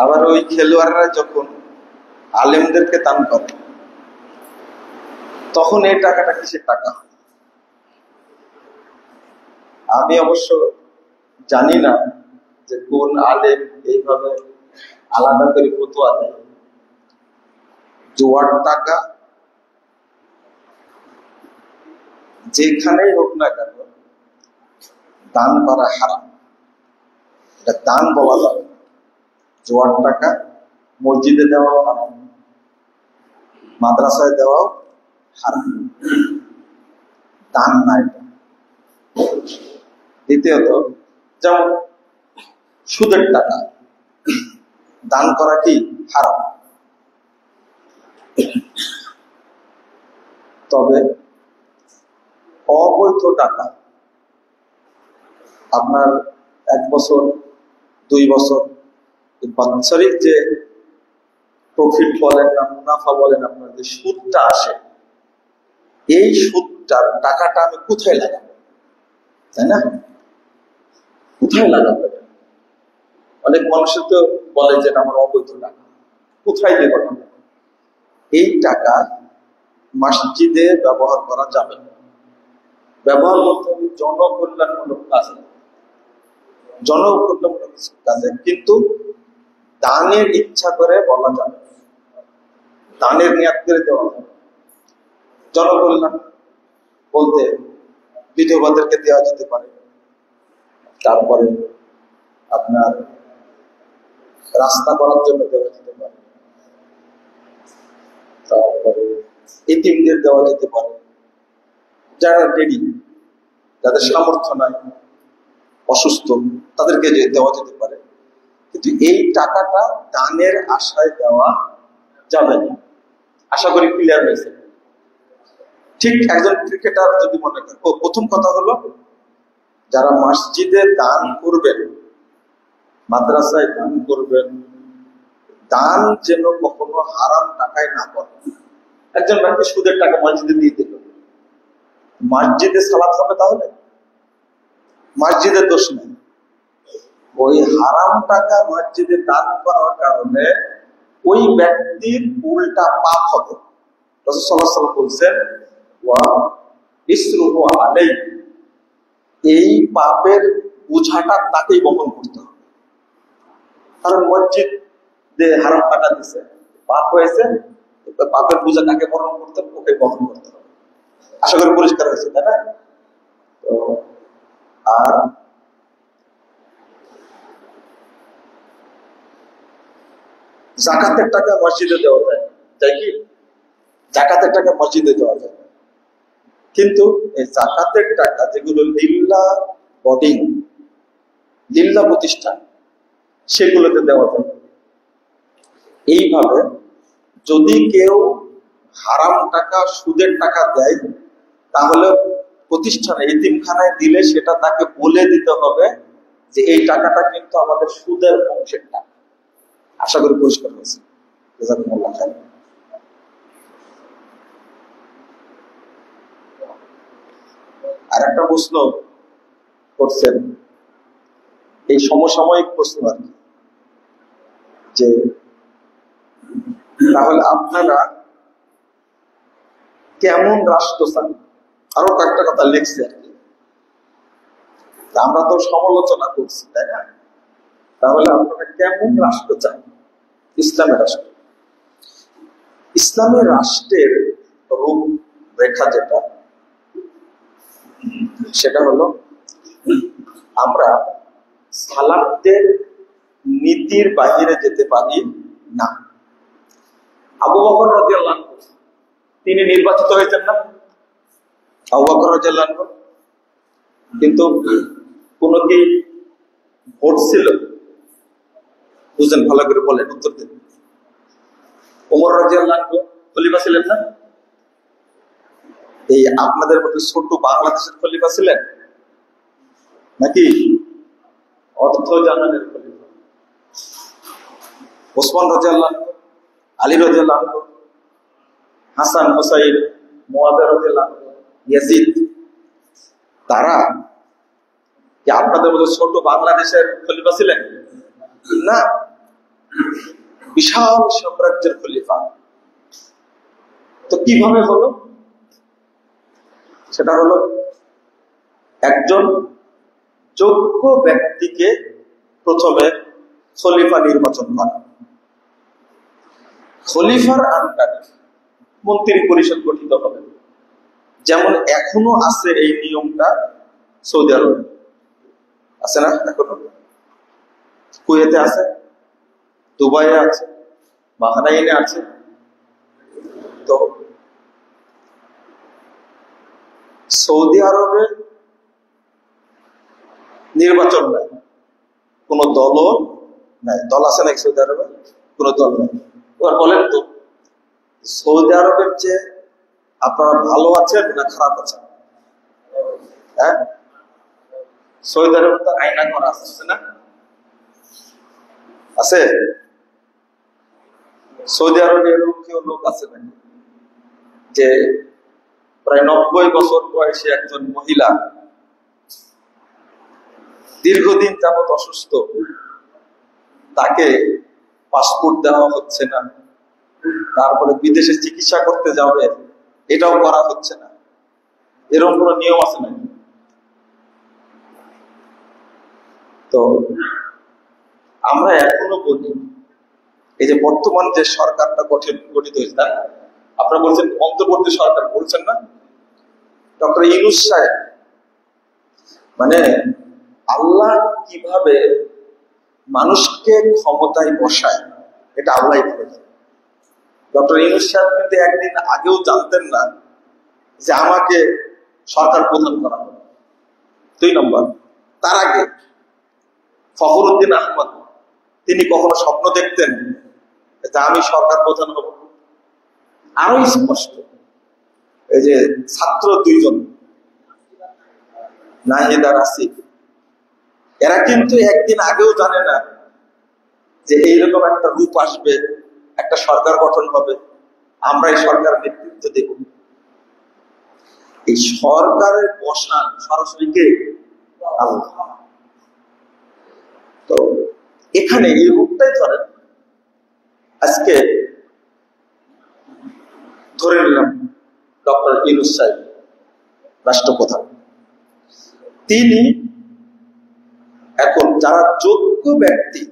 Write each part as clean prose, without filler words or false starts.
আবার ওই খেলোয়াড়রা যখন আলেমদেরকে দান করে তখন এই টাকাটা কিসের টাকা? আমি অবশ্য জানি না যে কোন আলেম এইভাবে আলাদা করে ফতোয়া দেয়। জোয়ার টাকা যেখানেই হোক না কেন দান করা হারাম, এটা দান বলা যাবে না। জোয়ার টাকা মসজিদে দেওয়াও হারাম, মাদ্রাসায় দেওয়াও হারাম, দান না এটা। দ্বিতীয়ত, যেমন সুদের টাকা দান করা কি হারাম, তবে অবৈধ টাকা আপনার 1 বছর 2 বছর বাৎসরিক যে প্রফিট বলেন না মুনাফা বলেন, আপনার যে সুদটা আসে, এই সুদটার টাকাটা আমি কোথায় লাগাবো, তাই না? কোথায় লাগাবো? অনেক মানুষের তো বলে যে আমার অবৈধ টাকা, কোথায় দেব টাকা? এই টাকা মসজিদে ব্যবহার করা যাবে না। ব্যবহার করতে হবে জনকল্যাণমূলক কাজে, জনকল্যাণমূলক কাজে, কিন্তু দানের ইচ্ছা করে বলা যাবে, দানের নিয়াত করে দেওয়া যাবে। জনকল্যাণ বলতে বিধবাদেরকে দেওয়া যেতে পারে, তারপরে আপনার রাস্তা করার জন্য দেওয়া যেতে পারে, তারপরে এতিমদের দেওয়া যেতে পারে, যারা রেডি, যাদের সামর্থ্য নাই, অসুস্থ, তাদেরকে দেওয়া যেতে পারে। কিন্তু এই টাকাটা দানের আশায় দেওয়া যাবে না। আশা করি ক্লিয়ার হয়েছে। ঠিক একজন ক্রিকেটার যদি মনে করেন, প্রথম কথা হলো যারা মসজিদে দান করবেন, মাদ্রাসায় দান করবেন, দান যেন কখনো হারাম টাকায় না করে। একজন ব্যক্তি সুদের টাকা মসজিদে দিয়ে দিল, মসজিদে সালাত হবে, তাহলে মসজিদের দোষ নেই। ওই হারাম টাকা মসজিদে দান করার কারণে ওই ব্যক্তির উল্টা পাপ হবে। রাসূল সাল্লাল্লাহু আলাইহি ওয়াসাল্লাম বলছেন, ওয়া ইসরুহু আলাইহি, এই পাপের বোঝাটা তাকেই বহন করতে হবে। কারণ মসজিদে হারাম টাকা দিচ্ছে, পাপ হয়েছে, পাপের বোঝা কাকে বহন করতে হবে? ওকে বহন করতে হবে। আশা করি পরিষ্কার হয়েছে, তাই না? তো আর জাকাতের টাকা মসজিদে দেওয়া যায়, তাই কি? জাকাতের টাকা মসজিদে দেওয়া যায়, কিন্তু এই জাকাতের টাকা যেগুলো লিল্লাহ বডিং, লিল্লাহ প্রতিষ্ঠান, সেগুলোতে দেওয়া যায়। এইভাবে যদি কেউ হারাম টাকা, সুদের টাকা দেয়, তাহলে প্রতিষ্ঠানে এতিমখানায় দিলে সেটা তাকে বলে দিতে হবে যে এই টাকাটা কিন্তু আমাদের সুদের অংশের টাকা। আশা করি পরিষ্কার হয়েছে। জাযাকুমুল্লাহ খাইর। আর একটা প্রশ্ন করছেন, এই সমসাময়িক প্রশ্ন আর কি, যে তাহলে আপনারা কেমন রাষ্ট্র চান? আরো কয়েকটা কথা লিখছে আর কি, আমরা তো সমালোচনা করছি, তাই না? তাহলে আপনারা কেমন রাষ্ট্র চান? ইসলামের রাষ্ট্র। ইসলামের রাষ্ট্রের রূপ রেখা যেটা, সেটা হলো আমরা সালাফদের নীতির বাহিরে যেতে পারি না। আবু বকর রাদিয়াল্লাহু আনহু, তিনি নির্বাচিত হয়েছেন না? আবু বকর রাদিয়াল্লাহু আনহু, কিন্তু কোন কি ভোট ছিল? বুঝলেন? ভালো করে বলেন, উত্তর দেন। ওমর রাদিয়াল্লাহু আনহু খলিফা ছিলেন না? এই আপনাদের মতো ছোট বাংলাদেশের খলিফা ছিলেন নাকি অর্থ জানানের খলিফা? ওসমান রাদিয়াল্লাহু আনহু, আলী রাদিয়াল্লাহু আনহু, হাসান, হুসাইন, মুয়াবিয়া রাদিয়াল্লাহু আনহু, ইয়াজিদ, তারা কি আপনাদের মতো ছোট বাংলাদেশের খলিফা ছিলেন? না। বিশাল সাম্রাজ্যের খলিফা। তো কিভাবে হলো? সেটা হলো একজন যোগ্য ব্যক্তিকে প্রথমে খলিফা নির্বাচন করা, খলিফার আন্ডারে মন্ত্রী পরিষদ গঠিত হবে। যেমন এখনো আছে এই নিয়মটা সৌদি আরবে, আছে না? এখনো কুয়েতে আছে, দুবাইয়ে আছে, বাহরাইনে আছে। তো সৌদি আরবে নির্বাচন নাই, কোন দলও নাই। দল আছে নাকি সৌদি আরবে? কোন দল নাই। এবার বলেন তো, সৌদি আরবের চেয়ে আপনারা ভালো আছেন না খারাপ আছেন? হ্যাঁ, সৌদি আরবে তো আইনা করা আছে না? আছে? সৌদি আরবে এরকম কেউ লোক আছে নাকি যে প্রায় 90 বছর বয়সী একজন মহিলা দীর্ঘদিন যাবত অসুস্থ, তাকে পাসপোর্ট দেওয়া হচ্ছে না, তারপরে বিদেশে চিকিৎসা করতে যাবে, এটাও করা হচ্ছে না, এরকম কোন নিয়ম আছে নাকি? তো আমরা এখনো বলি, এই যে বর্তমান যে সরকারটা গঠিত হয়েছে, না আপনারা বলছেন অন্তর্বর্তী সরকার, বলছেন না? ডক্টর ইউনূস সাহেব, মানে আল্লাহ কিভাবে মানুষকে ক্ষমতায় বসায় এটা আল্লাহ ভালো জানে। ডক্টর ইউনূস সাহেব কিন্তু একদিন আগেও জানতেন না যে আমাকে সরকার প্রধান করা হবে। 2 নম্বর, তার আগে ফখরুদ্দিন আহমদ, তিনি কখনো স্বপ্ন দেখতেন যে আমি সরকার প্রধান হব? আরো স্পষ্ট, এই যে ছাত্র 2 জন, নাহিদ আর আসিফ, এরা কিন্তু একদিন আগেও জানে না যে এইরকম একটা রূপ আসবে, একটা সরকার গঠন হবে, আমরা এই সরকারের নেতৃত্ব দেব। এই সরকারের বসান সরাসরি কে? আল্লাহ। তো এখানে এই রূপটাই ধরেন, আজকে ধরে নিলাম ডক্টর ইউনূস সাহেব রাষ্ট্রপ্রধান, তিনি এখন যারা যোগ্য ব্যক্তি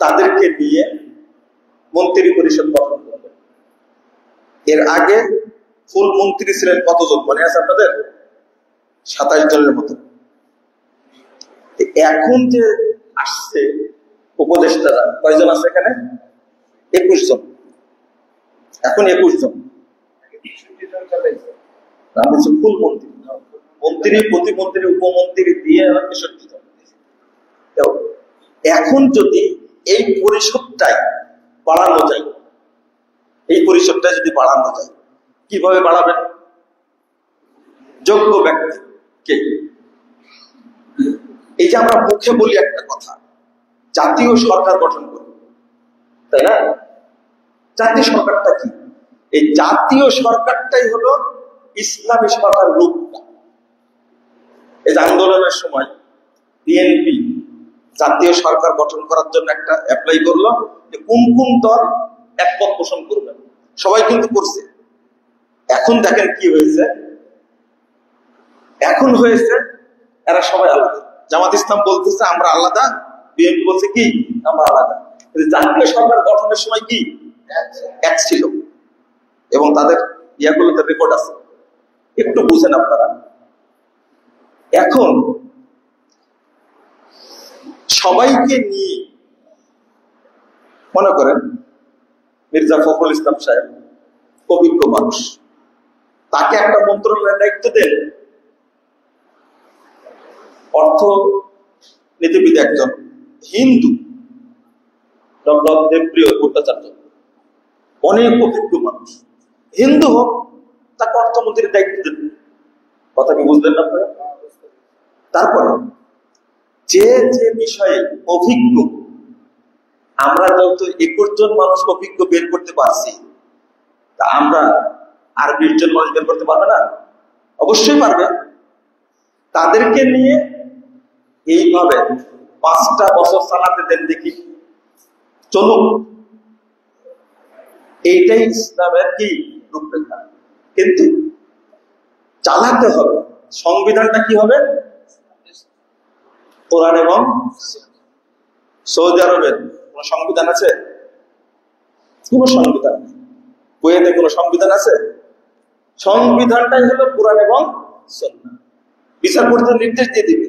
তাদেরকে নিয়ে মন্ত্রী পরিষদ গঠন করবেন। এর আগে ফুল মন্ত্রী ছিলেন কতজন মনে আছে আপনাদের? 27 জনের মতো। এখন যে আসছে উপদেষ্টারা কয়জন আছে এখানে? 21 জন। এখন 21 জন ফুল মন্ত্রী, মন্ত্রী, প্রতিমন্ত্রী, উপমন্ত্রী দিয়ে 63 জন। এখন যদি এই পরিষদটাই বাড়ানো যায়, এই পরিষদটা যদি বাড়ানো যায়, কিভাবে বাড়াবেন? যোগ্য ব্যক্তিকে, এই যে আমরা মুখে বলি একটা কথা, জাতীয় সরকার গঠন করব, তাই না? জাতীয় সরকারটা কি? এই জাতীয় সরকারটাই হলো ইসলামী সরকার রূপটা। এই যে আন্দোলনের সময় বিএনপি জাতীয় সরকার গঠন করার জন্য একটা অ্যাপ্লাই করলো যে কোন কোন দল একমত পোষণ করবেন, সবাই কিন্তু করছে। এখন দেখেন কি হয়েছে, এখন হয়েছে এরা সবাই আলাদা। জামাত ইসলাম বলতেছে আমরা আলাদা, বিএনপি বলছে কি আমরা আলাদা। জাতীয় সরকার গঠনের সময় কি এক ছিল, এবং তাদের ইয়াগুলোতে রেকর্ড আছে, একটু বুঝেন আপনারা। এখন সবাইকে নিয়ে, মনে করেন মির্জা ফখরুল ইসলাম সাহেব অভিজ্ঞ মানুষ, তাকে একটা মন্ত্রণালয়ের দায়িত্ব দেন। অর্থনীতিবিদ একজন হিন্দু, ডক্টর দেবপ্রিয় ভট্টাচার্য, অনেক অভিজ্ঞ মানুষ, হিন্দু হোক, তাকে অর্থমন্ত্রীর দায়িত্ব দেন। কথা কি বুঝলেন না আপনারা? তারপরে যে যে বিষয়ে অভিজ্ঞ, আমরা যত 21 জন মানুষ অভিজ্ঞ বের করতে পারছি, তা আমরা আর 20 জন মানুষ বের করতে পারবে না? অবশ্যই পারবে। তাদেরকে নিয়ে এইভাবে 5টা বছর চালাতে দেন দেখি, চলুক, এইটাই ইসলামের কি রূপরেখা। কিন্তু চালাতে হবে। সংবিধানটা কি হবে? কোরআন এবং সৌদি আরবের কোন সংবিধান আছে? কোন সংবিধান নেই। কুয়েতে কোন সংবিধান আছে? সংবিধানটাই হলো কোরআন এবং সুন্নাহ। বিচার করতে নির্দেশ দিয়ে দিবে,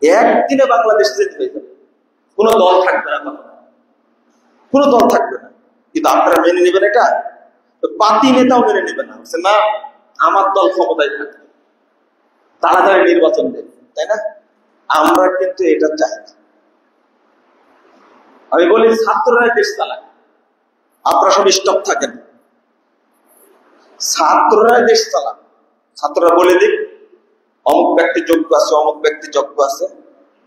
একদিনে বাংলাদেশ যেতে হয়ে যাবে, কোনো দল থাকবে না, কোনো দল থাকবে না। কিন্তু আপনারা মেনে নেবেন এটা? পাতি নেতাও মেনে নেবে না, না আমার দল ক্ষমতায় থাকবে, তাড়াতাড়ি নির্বাচন দেবে, তাই না? আমরা কিন্তু এটা চাই না। আমি বলি ছাত্ররা দেশ চালায়, আপনারা সব স্টপ থাকেন, ছাত্ররা দেশ চালান। ছাত্ররা বলে দিক অমুক ব্যক্তি যোগ্য আছে, অমুক ব্যক্তি যোগ্য আছে,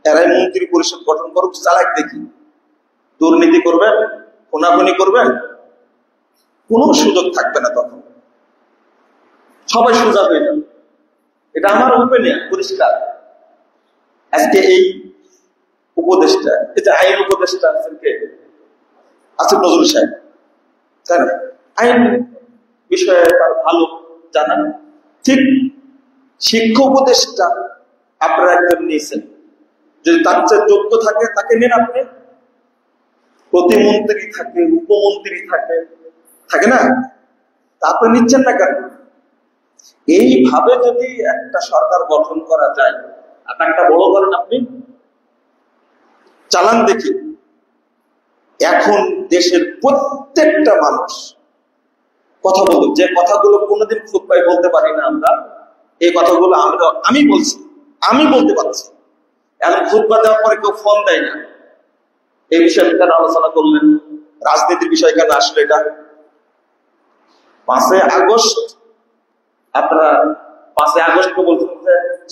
এরাই মন্ত্রী পরিষদ গঠন করুক, চালাক দেখি। দুর্নীতি করবেন, খুনাখুনি করবেন, কোনো সুযোগ থাকবে না, তখন সবাই সোজা হয়ে যাবে। এটা আমার ওপেনিয়ন, পরিষ্কার। আজকে এই উপদেষ্টা, এই যে আইন উপদেষ্টা আছেন কে? আসিফ নজরুল সাহেব, তাই না? আইন বিষয়ে তার ভালো জানা। ঠিক শিক্ষা উপদেষ্টা আপনারা একজন নিয়েছেন, যদি তার চেয়ে যোগ্য থাকে তাকে নেন আপনি। প্রতিমন্ত্রী থাকে, উপমন্ত্রী থাকে, থাকে না? তা আপনি নিচ্ছেন না কেন? এইভাবে যদি একটা সরকার গঠন করা যায়, একটা বড় করেন আপনি, চালান দেখি। এখন দেশের প্রত্যেকটা মানুষ কথা বলুন, যে কথাগুলো কোনোদিন খুতবায় বলতে পারি না আমরা, এই কথাগুলো আমি বলছি, আমি বলতে পারছি। এখন খুতবা দেওয়ার পরে কেউ ফোন দেয় না, এই বিষয়ে কেন আলোচনা করলেন, রাজনীতির বিষয় কেন আসলো এটা? 5 আগস্ট আপনারা 5 আগস্টকে বলছেন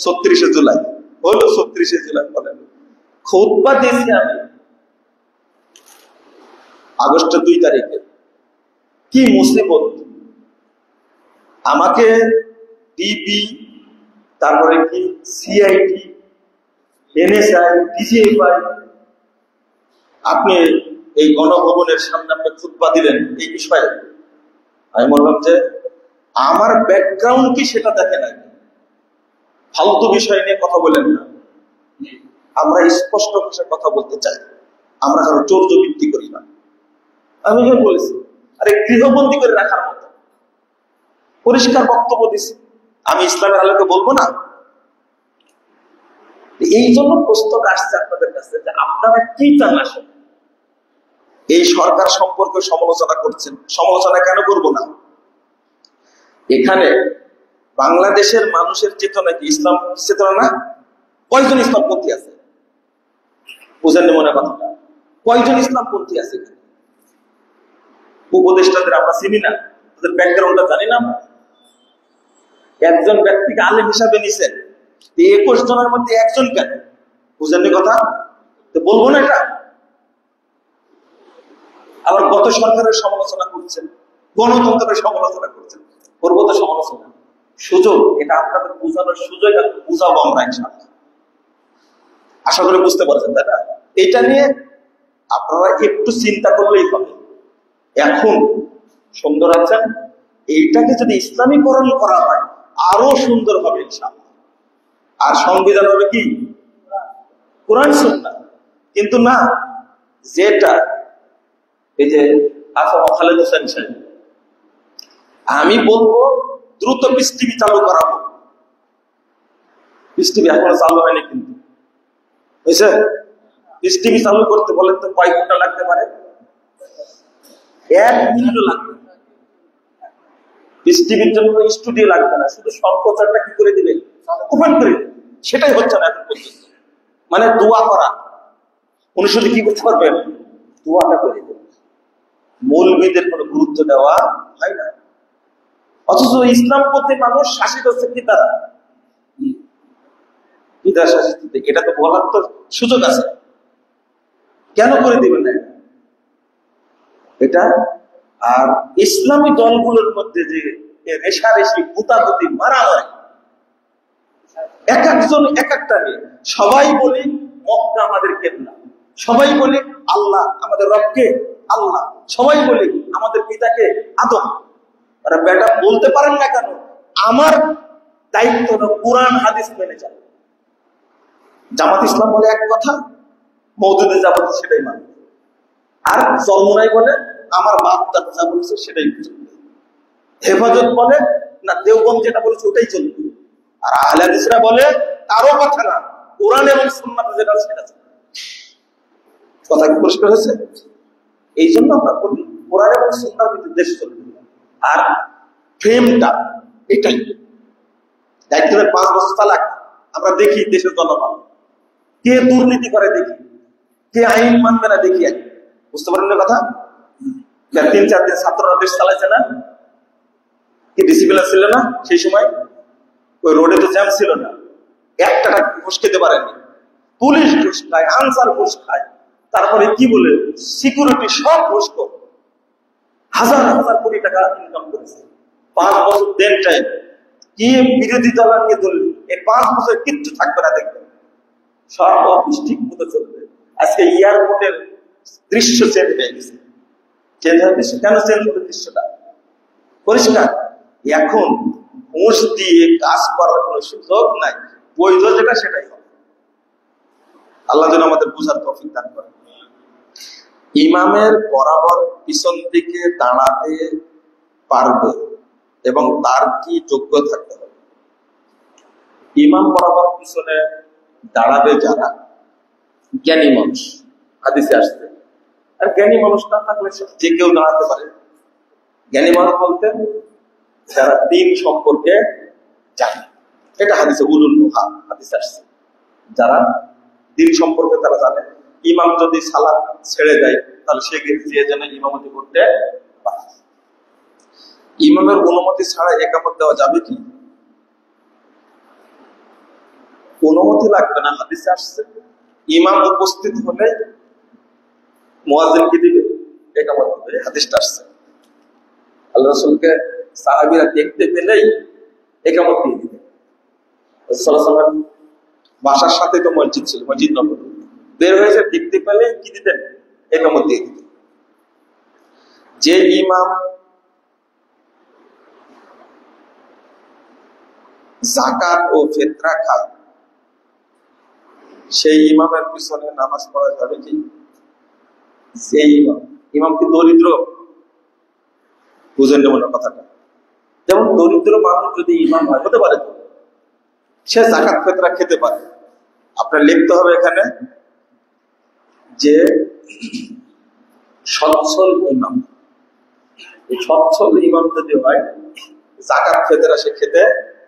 36 জুলাই, হলো 36 জুলাই বলেন। খুতবা দিয়েছি আমি আগস্টের 2 তারিখে। কি মুসিবত! আমাকে ডিবি, তারপরে কি সিআইডি, এনএসআই, ডিজিএফআই, আপনি এই গণভবনের সামনে আপনি খুতবা দিলেন এই বিষয়ে। আমি বললাম যে আমার ব্যাকগ্রাউন্ড কি সেটা দেখে নাই, ফালতু বিষয় নিয়ে কথা বলেন না। আমরা স্পষ্ট ভাষায় কথা বলতে চাই, আমরা কারো চৌর্যবৃত্তি করি না। আমি বলেছি, আরে গৃহবন্দী করে রাখার মতো পরিষ্কার বক্তব্য দিছি। আমি ইসলামের আলোকে বলবো না? এই জন্য প্রশ্ন আসছে আপনাদের কাছে যে আপনারা কি চান আসলে? এই সরকার সম্পর্কে সমালোচনা করছেন, সমালোচনা কেন করব না? এখানে বাংলাদেশের মানুষের চেতনা কি ইসলাম চেতনা না? কয়জন ইসলামপন্থী আছে? বুঝেননি মনে কথাটা? কয়জন ইসলামপন্থী আছে এখানে? উপদেষ্টাদের আমরা চিনি না, তাদের ব্যাকগ্রাউন্ডটা জানি না আমরা। একজন ব্যক্তিকে আলেম হিসাবে নিছেন, 21 জনের মধ্যে একজন কেন? বুঝেননি কথা? তো বলবো না এটা? আবার গত সরকারের সমালোচনা করছেন, গণতন্ত্রের সমালোচনা করছেন, করবো তো সমালোচনা, সুযোগ এটা আপনাদের বোঝানোর সুযোগ, বুঝাবো আমরা ইনশাআল্লাহ। আশা করি বুঝতে পারছেন, তাই না? এটা নিয়ে আপনারা একটু চিন্তা করলেই হবে। এখন সুন্দর আছেন, এইটাকে যদি ইসলামীকরণ করা হয় আরো সুন্দর হবে ইনশাআল্লাহ। আর সংবিধান হবে কি? কোরআন সুন্নাহ। কিন্তু না, যেটা এই যে খালেদ হোসেন সাহেব, আমি বলবো দ্রুত পিস টিভি চালু করাবো। পিস টিভি এখনো চালু হয়নি, কিন্তু বুঝছে? পিস টিভি চালু করতে বলেন তো কয় ঘন্টা লাগতে পারে? 1 মিনিটও লাগবে। পিস টিভির জন্য স্টুডিও লাগবে না, শুধু সম্প্রচারটা কি করে দিবে? ওপেন করে দিবে। সেটাই হচ্ছে না এখন পর্যন্ত। মানে দোয়া করা, উনি শুধু কি করতে পারবেন? দোয়াটা করে দেবেন। মৌলবীদের কোনো গুরুত্ব দেওয়া হয় না। অথচ ইসলাম পথে মানুষ শাসিত হচ্ছে কি দ্বারা? কি দ্বারা শাসিত? এটা তো বলার তো সুযোগ আছে, কেন করে দিবেন না এটা? আর ইসলামী দলগুলোর মধ্যে যে রেশারেশি, গুতাগুতি, মারামারি, এক একজন এক একটা নিয়ে, সবাই বলি মক্কা আমাদের কেবলা, সবাই বলি আল্লাহ, আমাদের রবকে আল্লাহ, সবাই বলি আমাদের পিতাকে আদম। আর বেটা বলতে পারেন না কেন? আমার দায়িত্ব হলো কোরআন হাদিস মেনে যাও। জামাত ইসলাম বলে এক কথা, মওদুদে জামাত সেটাই মানে। আর চরমোনাই বলে আমার বাপ দাদা যা বলেছে সেটাই চলবে। হেফাজত বলে না, দেওবন্দ যেটা বলেছে ওটাই চলবে। আর আহলে হাদিসরা বলে কারো কথা না, কোরআন এবং সুন্নাতে যেটা সেটা চলবে। কথা কি পরিষ্কার হয়েছে? এই জন্য আমরা বলি কোরআন এবং সুন্নার ভিতরে দেশ চলবে। আর ফ্রেমটা এটাই। দায়িত্বের 5 বছর তালাক আমরা দেখি দেশের জনগণ কে দুর্নীতি করে, দেখি কে আইন মানবে না, দেখি। বুঝতে পারেন না কথা? 3-4 দিন ছাত্ররা দেশ চালাইছে না, কি ডিসিপ্লিন ছিল না সেই সময়? ওই রোডে তো জ্যাম ছিল না, একটা টাকা ঘুষ খেতে পারেনি। পুলিশ ঘুষ খায়, আনসার ঘুষ খায়, তারপরে কি বলে সিকিউরিটি সব ঘুষ করে হাজার হাজার কোটি টাকা ইনকাম করেছে। 5 বছর দেন টাইম কি বিরোধী দল নিয়ে ধরল, এই 5 বছর কিচ্ছু থাকবে না, দেখবেন সব অফিস ঠিক মতো চলবে। আজকে এয়ারপোর্টের দৃশ্য চেঞ্জ হয়ে গেছে। চেঞ্জ হয়ে গেছে কেন? চেঞ্জ হবে দৃশ্যটা পরিষ্কার। এখন ঘুষ দিয়ে কাজ করার কোনো সুযোগ নাই, বৈধ যেটা সেটাই হবে। আল্লাহ যেন আমাদের বুঝার তৌফিক দান করেন। ইমামের বরাবর পিছন দিকে দাঁড়াতে পারবে এবং তার কি যোগ্য থাকতে হবে? ইমাম বরাবর পিছনে দাঁড়াবে যারা জ্ঞানী মানুষ, হাদিসে আসছে। আর জ্ঞানী মানুষ না থাকলে যে কেউ দাঁড়াতে পারে। জ্ঞানী মানুষ বলতে যারা দ্বীন সম্পর্কে জানে, এটা হাদিসে উলুল মুহা হাদিসে আসছে। যারা দ্বীন সম্পর্কে তারা জানে। ইমাম যদি সালাত ছেড়ে দেয় তাহলে সে যে যেন ইমামতি করতে পারে। ইমামের অনুমতি ছাড়া একামত দেওয়া যাবে কি? অনুমতি লাগবে না, হাদিসে আসছে। ইমাম উপস্থিত হলে মুয়াজ্জিন কি দিবে? একামত দিবে, হাদিসটা আসছে। আল্লাহ রাসূলকে সাহাবীরা দেখতে পেলেই একামত দিয়ে দিতেন। রাসূল সাল্লাল্লাহু আলাইহি ওয়াসাল্লাম বাসার সাথে তো মসজিদ ছিল, মসজিদ নববী, বের হয়েছে দেখতে পেলে কি দিতেন? একামত দিয়ে দিতেন। যে ইমাম যাকাত ও ফিতরা খায় সেই ইমামের পিছনে নামাজ পড়া যাবে কি? সেই ইমাম কি দরিদ্র? বুঝেন না কথাটা? যেমন দরিদ্র মানুষ যদি ইমাম হয়, হতে পারে সে যাকাত ফিতরা খেতে পারে। আপনার লিখতে হবে এখানে যে সচ্ছল ইমাম। এই সচ্ছল ইমাম যদি হয় যাকাত ফিতরা সে খেতে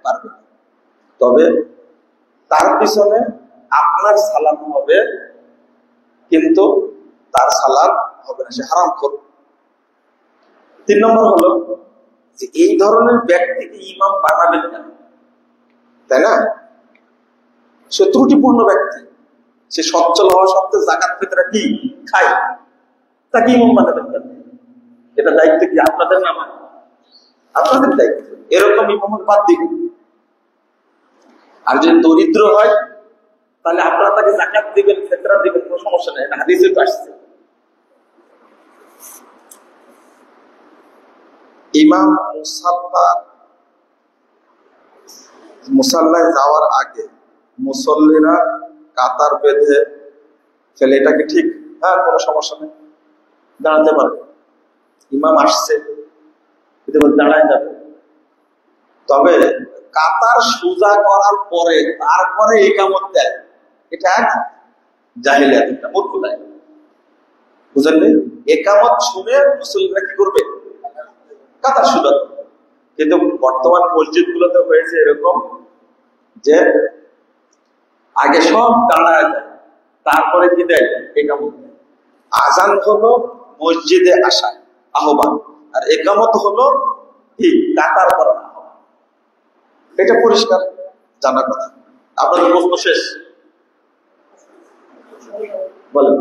পারবে। তবে তার পিছনে আপনার সালাম হবে, কিন্তু তার সালাম হবে না, সে হারাম করবে। 3 নম্বর হলো যে এই ধরনের ব্যক্তিকে ইমাম বানাবেন না, তাই না? সে ত্রুটিপূর্ণ ব্যক্তি, সে সচ্ছল হওয়া সত্ত্বেও যাকাত ফিতরা কি খায়, তাকে ইমাম বানাবেন কেন? এটা দায়িত্ব কি আপনাদের না আমার? আপনাদের দায়িত্ব। এরকম ইমাম বাদ দিবেন। আর যদি দরিদ্র হয় তাহলে আপনারা তাকে যাকাত দিবেন, ফিতরা দিবেন, কোনো সমস্যা নেই, এটা হাদিসে তো আসছে। ইমাম মুসাল্লায় যাওয়ার আগে মুসল্লিরা কাতার বেঁধে ফেলে, এটা কি ঠিক? হ্যাঁ, কোনো সমস্যা নেই, দাঁড়াতে পারবে। ইমাম আসছে দাঁড়ায় যাবে। তবে কাতার সোজা করার পরে তারপরে ইকামত দেয়, এটা এক জাহেলিয়াত, একটা মূর্খতায়। বুঝলেন? ইকামত শুনে মুসল্লিরা কি করবে? কাতার সোজা। কিন্তু বর্তমান মসজিদ গুলোতে হয়েছে এরকম যে আগে সব দাঁড়ায় যায়, তারপরে কি দেয়? ইকামত। আজান হলো মসজিদে আসা আহ্বান, আর ইকামত হলো কি? কাতার করা আহ্বান। এটা পরিষ্কার জানার কথা। আপনাদের প্রশ্ন শেষ? বলেন।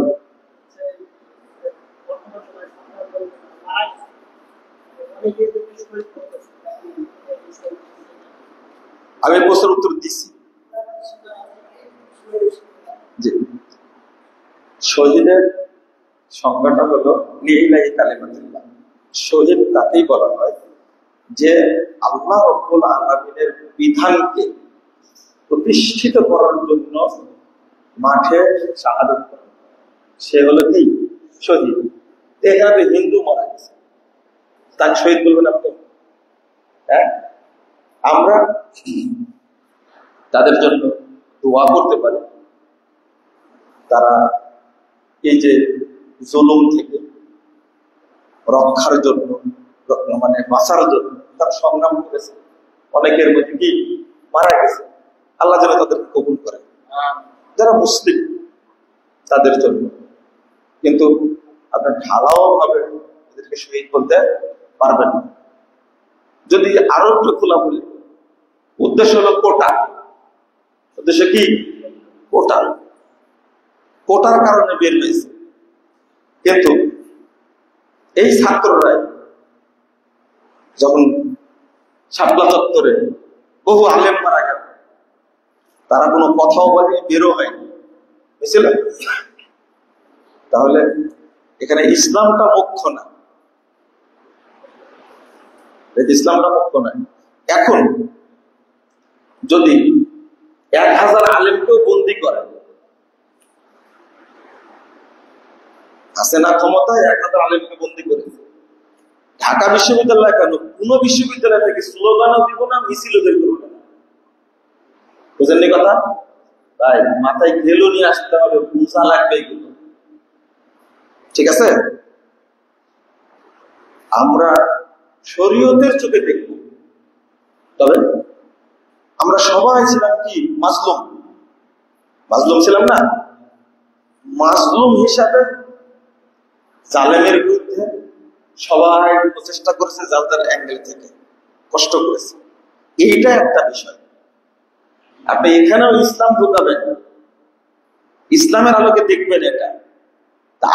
আমি প্রশ্নের উত্তর দিচ্ছি। শহীদের সংজ্ঞাটা হলো লিল্লাহি কালিমাতুল্লাহ। শহীদ তাকেই বলা হয় যে আল্লাহ রাব্বুল আলামিনের বিধানকে প্রতিষ্ঠিত করার জন্য মাঠে শাহাদাত করে, সে হলো কি শহীদ। এখানে হিন্দু মারা গেছে, তাকে শহীদ বলবেন আপনি? হ্যাঁ, আমরা তাদের জন্য দোয়া করতে পারি, তারা এই যে জুলুম থেকে রক্ষার জন্য, মানে বাঁচার জন্য তারা সংগ্রাম করেছে, অনেকের মধ্যে কি মারা গেছে, আল্লাহ যেন তাদেরকে কবুল করে, যারা মুসলিম তাদের জন্য। কিন্তু আপনার ঢালাও ভাবে এদেরকে শহীদ বলতে পারবেন না। যদি আরো একটু খোলা বলি, উদ্দেশ্য হলো কোটা। উদ্দেশ্য কি? কোটা। কোটার কারণে বের হয়েছে। কিন্তু এই ছাত্ররাই যখন শাপলা চত্বরে বহু আলেম মারা গেল, তারা কোনো কথাও বলে, বেরো হয়নি, বুঝছিল? তাহলে এখানে ইসলামটা মুখ্য না, ইসলামটা মুখ্য নয়। এখন যদি 1000 আলেমকেও বন্দী করে, আছে না ক্ষমতায় 1000 আলেমকে বন্দী করেছে। ঢাকা বিশ্ববিদ্যালয় কেন, কোন বিশ্ববিদ্যালয় থেকে স্লোগানও দিব না, মিছিলও বের করবো না। বুঝেননি কথা? তাই মাথায় ঘেলো নিয়ে আসতে হবে, বুঝা লাগবে এগুলো, ঠিক আছে? আমরা শরীয়তের চোখে দেখব, তবে আমরা সবাই ছিলাম কি মাজলুম, মাজলুম ছিলাম না? মাজলুম হিসাবে জালেমের বিরুদ্ধে সবাই প্রচেষ্টা করেছে, যার যার অ্যাঙ্গেল থেকে কষ্ট করেছে। এইটা একটা বিষয়। আপনি এখানেও ইসলাম ঢুকাবেন, ইসলামের আলোকে দেখবেন, এটা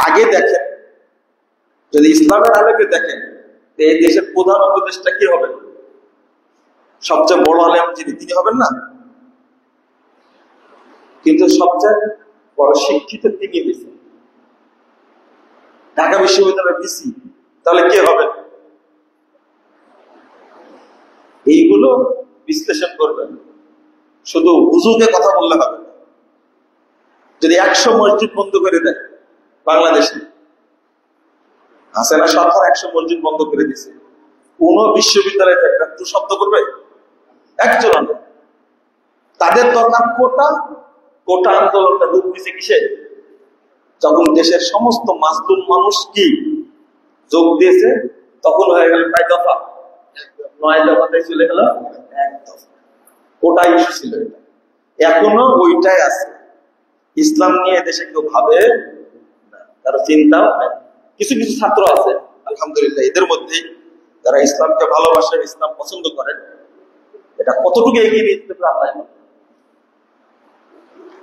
আগে দেখেন। যদি ইসলামের আলোকে দেখেন, এই দেশের প্রধান উপদেষ্টা কি হবেন? সবচেয়ে বড় আলেম যিনি, তিনি হবেন না? কিন্তু সবচেয়ে বড় শিক্ষিত তিনি হয়েছেন ঢাকা বিশ্ববিদ্যালয়ের ভিসি, তাহলে কে হবে? এইগুলো বিশ্লেষণ করবেন। শুধু হুজুরকে কথা বললে হবে না। যদি 100 মসজিদ বন্ধ করে দেয় বাংলাদেশে, আছে না সরকার 100 মসজিদ বন্ধ করে দিয়েছে, কোন বিশ্ববিদ্যালয় একটা তো শব্দ করবে? একজন। তাদের দরকার কোটা। কোটা আন্দোলনটা রূপ দিয়েছে কিসে? যখন দেশের সমস্ত মাজলুম মানুষ কি যোগ দিয়েছে, তখন হয়ে গেল প্রায় দফা 9 দফাতে চলে গেল 1 দফা। কোটাই ইস্যু ছিল এটা, এখনো ওইটাই আছে। ইসলাম নিয়ে দেশে কেউ ভাবে না, কারো চিন্তাও নাই। কিছু কিছু ছাত্র আছে আলহামদুলিল্লাহ, এদের মধ্যেই যারা ইসলামকে ভালোবাসেন, ইসলাম পছন্দ করেন। এটা কতটুকু এগিয়ে নিয়ে যেতে পারে আল্লাহ জানেন।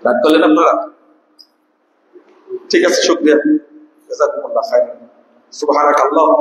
রাগ করলেন আপনারা? ঠিক আছে, শুকরিয়া, জাযাকুমুল্লাহ খায়রান। সুবহানাকাল্লাহ।